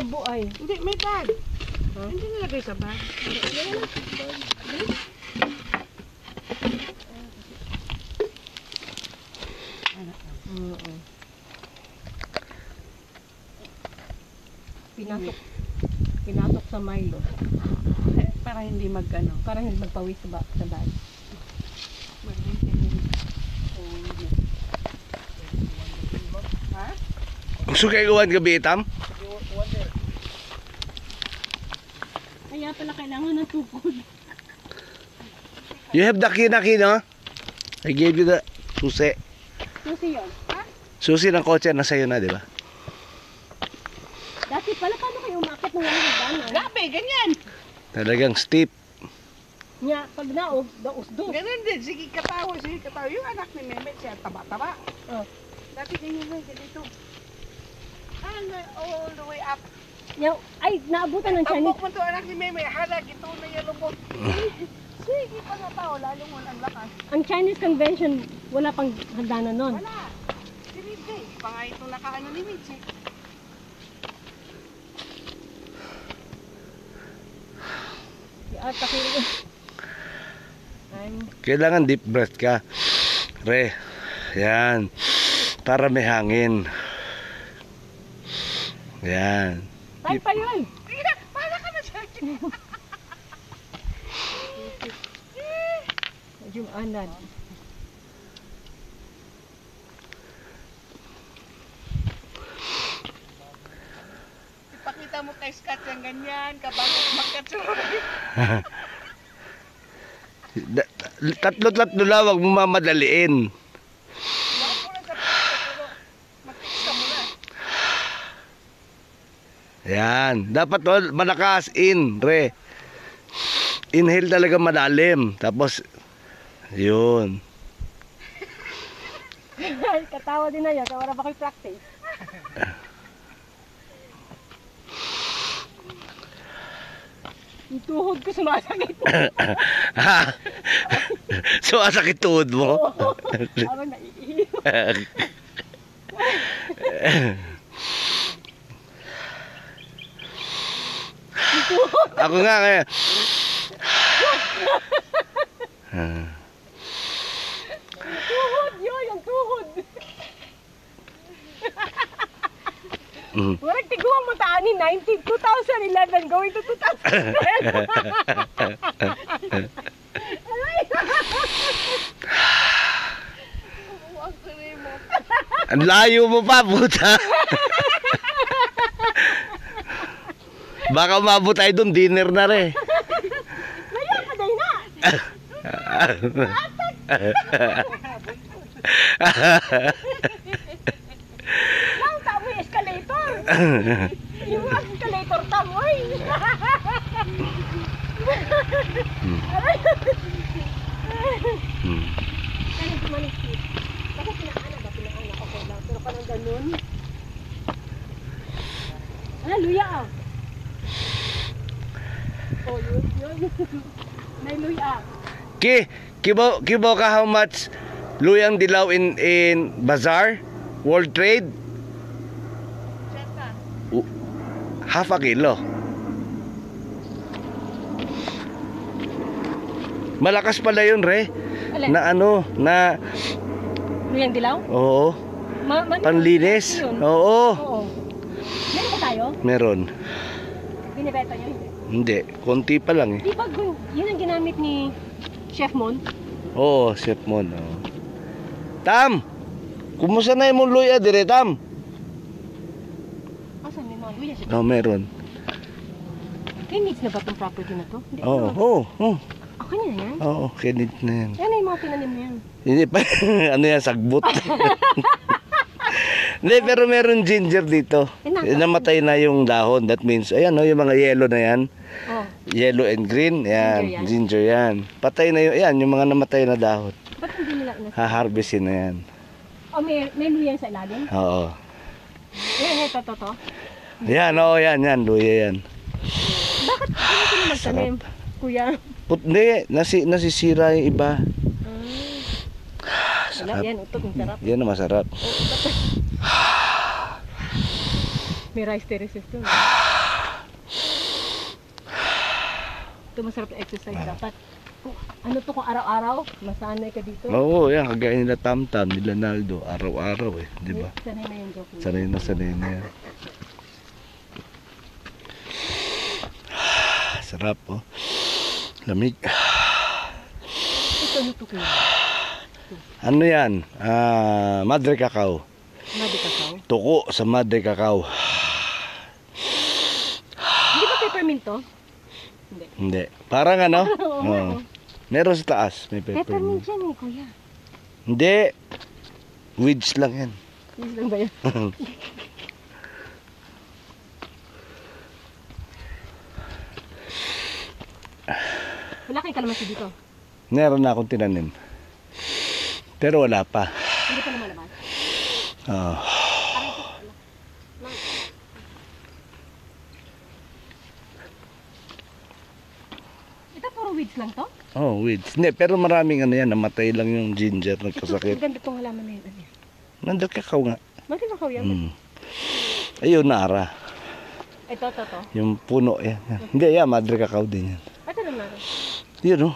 tubo ay. Hindi, may bag. Huh? Hindi nilagay sa bag. Pinatok sa Milo. Para hindi mag-ano. Para hindi magpawis sa bag. Ha? Gusto kayo gawan gabi, Tam? Kaya pala kailangan ng tukod. You have the key na key, no? I gave you the susi. Susi yun. Ha? Susi ng kotse na sa'yo na, di ba? Dati pala paano kayo umakit ng walang hagdanan? Gabi, ganyan. Talagang steep. Nga, pag naog, daos-dos. Ganun din. Sige katawa, sige katawa. Yung anak ni Mehmet siya, taba-taba. Oh. Dati ganyan lang, ganito. All the way up. Yung, ay, naabutan ng Chinese. Tambok mo to anak ni Mehmet. Halag, ito na yung lubog. Sige pa nga tao, lalo mo ang lakas. Ang Chinese convention, wala pang hagdanan nun. Wala. Si Mitzi. Pa nga itong nakaano ni Mitzi. At kasi, Kailangan deep breath ka. Re. Yan. Para may hangin. Yan. tayo pa yun. Para ka na siya. Yung anad. Ipakita mo kay Scott yung ganyan, kabago magkatsuri. Tatlo-tatlo lang, wag mo mamadaliin. Lakas mo lang sa pagkakas, pero matiksa mo na. Yan. Dapat malakas. In, re. Inhale talaga malalim. Tapos, yun. Katawa din na yun. Kaya wala ba kayo practice? Yung tuhod ko sumasakit. So, asakit tuhod mo? Habang naiiyo. Ako nga kaya. Tuhod yun, yung tuhod. Warag tiguan mo taani 2011 going to 2012. Ang layo mo pa, puta. Baka umabot tayo doon, dinner na rin. Layo ka day na. Lang tamo yung escalator. Yung escalator tamo ay. Kaya kumanikit. Kasi pinaana ba? Pinaana. Okay lang. Pero parang ganun. Ah, luya ah. Oh, yun. May luya. Kibo ka how much luyang dilaw in bazaar? World Trade? Half a kilo. Malakas pala yun, re. Alin? Na ano, na... Luyang dilaw? Oo. Panlinis? Yun. Oo. Oo. Meron ba tayo? Meron. Binibenta niya? Hindi, konti pa lang eh. Di ba yun ang ginamit ni Chef Mon? Oo, Chef Mon. Oo. Tam! Kumusta na yung luya dire, Tam? Asan may mga luya siya? Oo, meron. Kaya needs na ba itong property na to? Hindi. Oo, oo, oo. Okay na yan? Oo, kinit na yan. Yan na yung mga tinanim na yan. Hindi pa, ano yan, sagbot. Hindi, pero meron ginger dito. Namatay na yung dahon. That means, ayan, no, yung mga yellow na yan. Oh. Yellow and green, yan. Ginger yan. Patay na yung, yan, yung mga namatay na dahon. Ba't hindi nila inasin? Haharvestin na yan. Oh, may luya sa ilalim? Oo. Yan, ito. Yan, oo, yan, luya yan. Bakit hindi sila magtanim, kuya? Hindi, nasisira yung iba. Wala, yan, utot, masarap. Yan na masarap. May rice terraces doon. Ito masarap na exercise dapat. Ano to kung araw-araw, masanay ka dito. Oo, yan. Kagaya nila Tamtam, nila Naldo. Araw-araw eh. Di ba? Sanay na yung joke. Sanay na yan. Sarap oh. Lamig. Ito ano to kuya? Ano yan? Madre Cacao. Madi kakao? Tuko sa Madre Cacao. Hindi ba peppermint to? Hindi. Hindi. Parang ano? Oo. Oo. Meron sa taas. May Peppermint peppermint. yan eh kuya. Hindi. Weeds lang yan. Yes lang ba yan? Wala kayong kalamansi dito. Meron na akong tinanim. Pero wala pa. Hindi pa lumalabas. Oo. Ito puro weeds lang to? Oh, weeds. Hindi, pero maraming ano yan. Namatay lang yung ginger. Nagkasakit. Ganda itong halaman na yun. Ano yan? Nandun kakao nga. Bakit ako yan? Mm. Ayun, nara. Ito. Yung puno yan. Hindi, yan. Madre Cacao din yan. Ito lang natin. Yun, oh.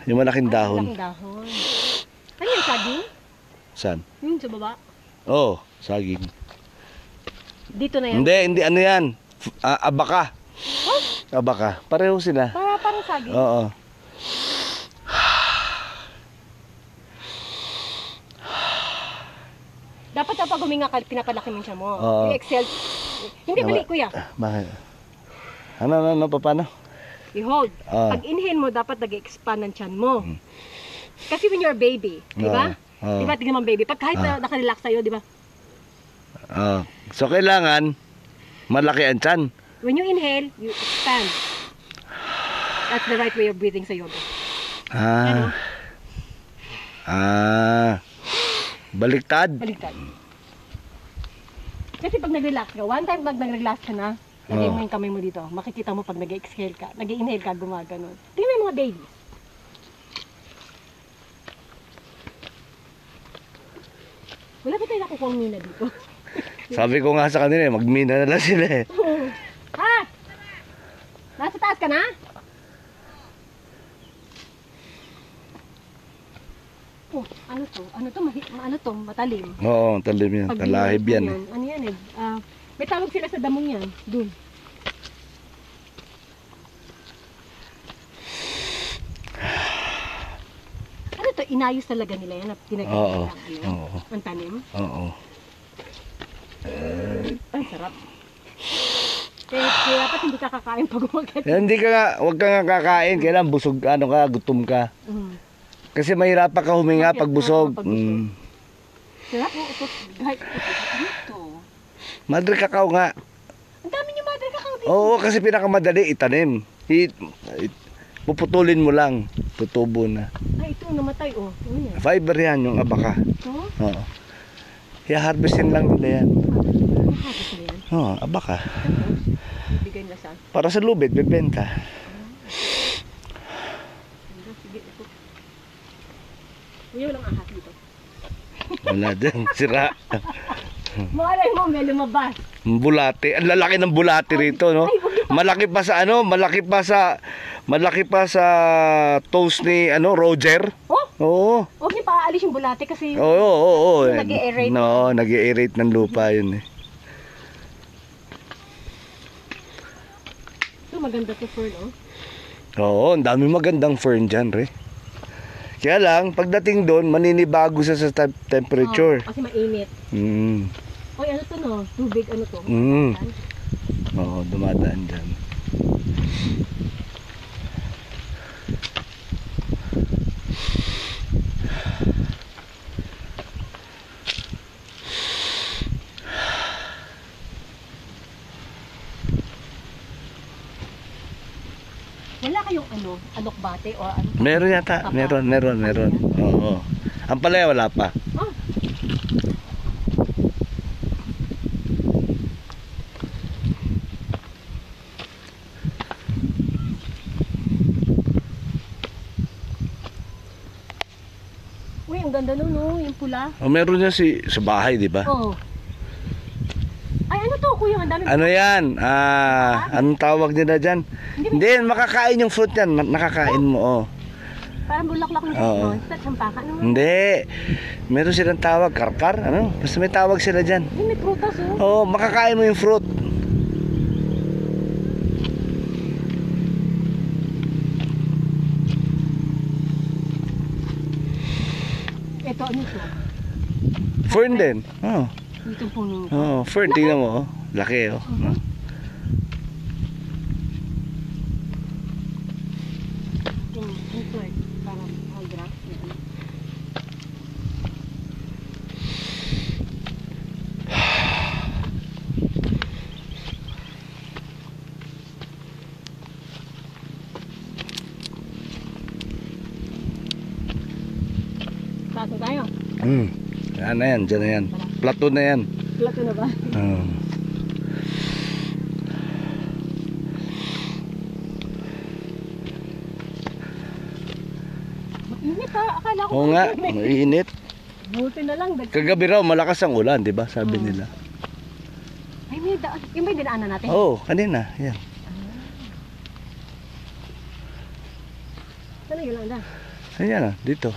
Yung malaking dahon. Malaking dahon. Ano yung saging? Saan? Yun sa baba. Oh, saging. Dito na yan. Hindi. Ano yan? Abaka. Oh, Abaka. Pareho sila. parang saging. Oo. Dapat kapag huminga ka, pinapalaki mo siya mo. Oo. I-excel. Hindi, mali kuya. Bakit? Ano, paano? I-hold. Oo. Pag inhale mo, dapat nag-expand ang tiyan mo. Kasi when you're a baby, di ba? Oo. Di ba, tignan mo ang baby. Pag kahit na nakarelax sa'yo, di ba? So, kailangan malaki ang tiyan. When you inhale, you expand. That's the right way of breathing sa yoga. Ano? Baliktad. Baligtad. Kasi pag nag-relax ka, one time pag nag-relax ka na, lagay mo yung kamay mo dito, makikita mo pag nag-exhale ka, nag-inhale ka, gumaganon. Tingnan mo yung mga babies. Wala ba tayo nakukuha ang mina dito? Sabi ko nga sa kanila, magmina na lang sila eh. Ha? Nasa taas ka na? Oh, ano to? Ano to? Matalim. Oo, talim yan. Pag Talahib binalik yan mo eh. Ano yan eh? May tawag sila sa damong yan. Dun. Ano to? Inayos talaga nila yan. Oo. Pinagagawa ano? Oo. Ang tanim. Oo. Ang sarap. Kaya dapat hindi ka kakain pag umagat. Hindi ka nga, huwag ka nga kakain. Kailan busog, ano ka, gutom ka. Kasi mahirapan ka huminga pag busog. Sarap mo. Ito. Dito. Madre Cacao nga. Ang dami niyo madre kakao dito. Oo, kasi pinakamadali itanim. Puputulin mo lang. Tutubo na. Ay, ito namatay oh. Ano yan? Fiber yan, yung abaka. Ito? Oo. I-harvestin lang nila yan. Ang habis na yan. Oo, abaka. Bigay nila saan? Para sa lubid, bebenta. Sige, ito. Kuya, walang ahas dito. Wala dyan, sira. Malay mo, may lumabas. Bulate. Ang lalaki ng bulate rito, no? Malaki pa sa ano, malaki pa sa toast ni Roger. Oh, Oo. huwag niyo paaalis yung bulate kasi Oo. Nag-i-aerate. No, nag-i-aerate ng lupa yun eh. ito maganda to fern, oh. Oo, ang dami magandang fern dyan, re. Kaya lang, pagdating doon, maninibago sa temperature. Kasi mainit. Oy, ano to no? Tubig, ano to? Oo, dumadaan dyan. Wala kayong alokbate o ano? Meron yata, meron. Oo. Ang palaya wala pa. Oh. Uy, ang ganda nun, no? Yung pula. Meron yan sa bahay, di ba? Oh. Ay, ano to? kuya, ang dami. Ano yan? Anong tawag nila dyan? Hindi, makakain yung fruit yan. Nakakain mo, oh. Parang bulaklak ng Oo. no? Sa champaka, no? Hindi. Meron silang tawag, karkar, ano? Basta may tawag sila dyan. Hindi, may prutas, oh. Oo, makakain mo yung fruit. Ito, ano ito? Fern din. Oo. Dito puno. Oh, fern, tingnan mo, oh. Laki, oh. Ito, parang hydra. Pasok tayo. Yan na yan, dyan na yan. Plato na yan. Plato na ba? Oo. Mainit ha. Akala ko Oo nga, mainit. buti na lang. Kagabi raw, malakas ang ulan, di ba? Sabi nila. Ay, may daan. Yung ba yung dinaanan natin? Oo, kanina. Yan. Saan yun lang? Ayan, dito.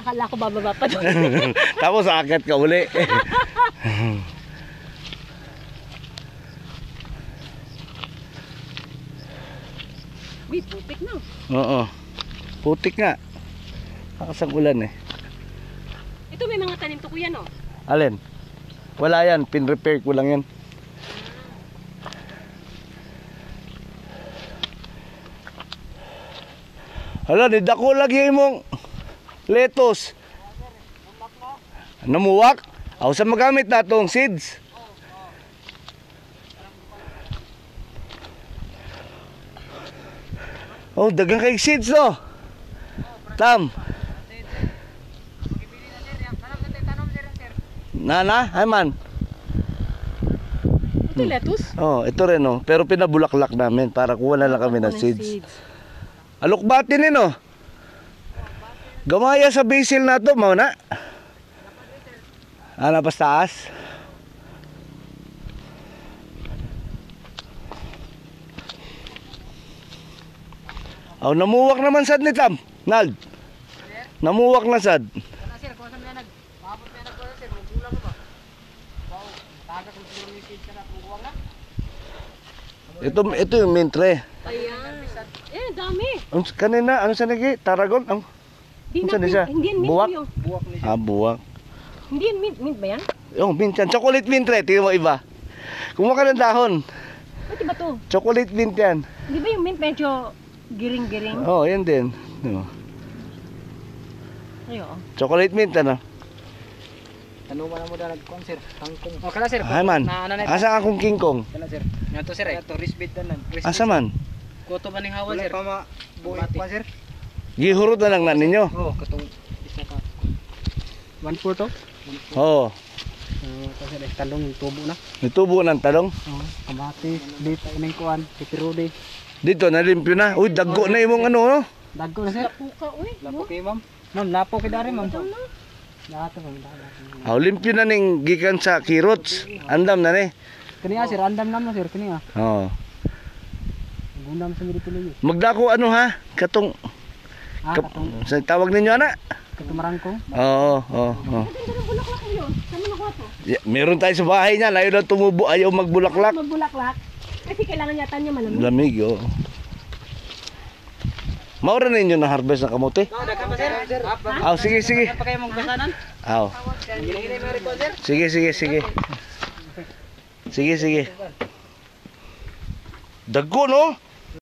Akala ko bababa pa doon. Tapos aakyat ka uli. Uy, putik na. Oo. Putik nga. Lakas ang ulan eh. Ito may mga tanim to kuya, no? Alin? Wala yan, pin-repair ko lang yan. Hala, nidako lagi mong lettuce. Namuwak? Aw sa magamit na tong seeds. Oh, dagang kay seeds no. Tam. Nana, ay man. Ito lettuce? Oh, ito rin oh. Pero pinabulaklak namin para kuha na lang kami ng seeds. Alukbatin din oh. Gamaya sa basil na to, mao na. Ana pa taas. Aw namuwak naman sad ni Tam. Nag. Namuwak na sad. Sir, kung saan nag, mabot na nag sir, magkulang ba? Wow, taga kung siguro ni seed ka na kukuha na. Ito yung mintre. Ayan. Eh, dami. Kanina ano sa nagi? Taragon. Di Ano siya? Hindi yan mint Buwak? yung. Buwak ni Buwak. Hindi yan mint. Mint ba yan? Yung mint yan. Chocolate mint re. Tingnan mo iba. Kumuha ka ng dahon. Pati ba to? Chocolate mint yan. Di ba yung mint medyo giring-giring? Oh, yan din. No. Ayo. Chocolate mint ano? Tanong mo na nagkuhan sir, kangkong. Oh, kana sir. Ay man. Asa akong kingkong? Kana sir. Nyato sir, ito risbit na nan. Asa man? Kuto ba ning hawa sir? Wala pa buhay pa sir. Gihurot na lang na ninyo. Oh, katong isa ka. 1/4 to? Oo. Kasi talong tubo na. Nitubo ng talong. Oh, kamatis, dito ining kuan, pipirode. Dito nalimpyo na. Uy, daggo na imong ano no? Dagko na sir. Puka, uy. Lapo kay ma'am. Ma'am, lapo kay dari ma'am. Lato ma'am. Aw limpyo na ning gikan sa kirots. Andam na ni. Kaniya sir, andam naman sir, kaniya. Oo. Gundam sa dito luyo. Magdako ano ha? Katong Katong sa tawag ninyo ana? marangkong. Oo. Ganda ng bulaklak yun. Saan mo nakuha to? Meron tayo sa bahay niya. Ayaw na tumubo. Ayaw magbulaklak. Magbulaklak. Kasi kailangan yata niya malamig. Lamig, oo. Maura ninyo na harvest na kamote? Dagan pa sir. Aw, sige. Pa kayo mong basanan? Aw. Gilay mo rin po sir. Sige. Sige. Dagko no?